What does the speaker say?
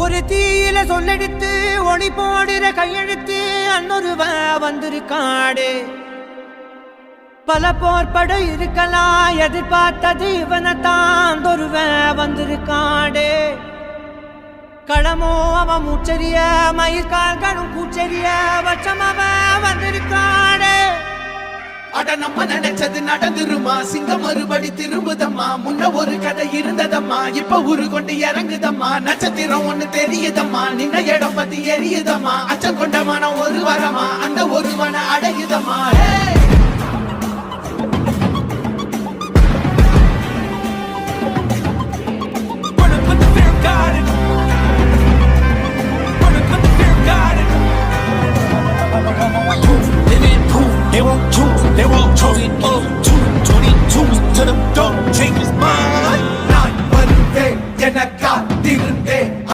ஒரு தீயில சொல்லெடுத்து ஒளி போடுற கையெழுத்து அன்னொருவ வந்திருக்காடு பல போர்பட இருக்கலாம் எதிர்பார்த்தது இவனைத்தான் ஒருவ வந்திருக்காடு களமோ அவன் மூச்சரிய மயிர்கால்களும் கூச்சரிய வச்சம் அவன் வந்திருக்காடு அட நம்ம நினைச்சது நடந்துருமா சிங்கம் மறுபடி திரும்புதம்மா முன்ன ஒரு கதை இருந்ததம்மா இப்ப உரு கொண்டு இறங்குதம்மா நட்சத்திரம் ஒண்ணு தெரியுதம்மா நின்ன இடம் பத்தி எரியுதம்மா அச்சம் கொண்ட மனம் ஒரு வரமா அந்த ஒருவனை அடையுதம்மா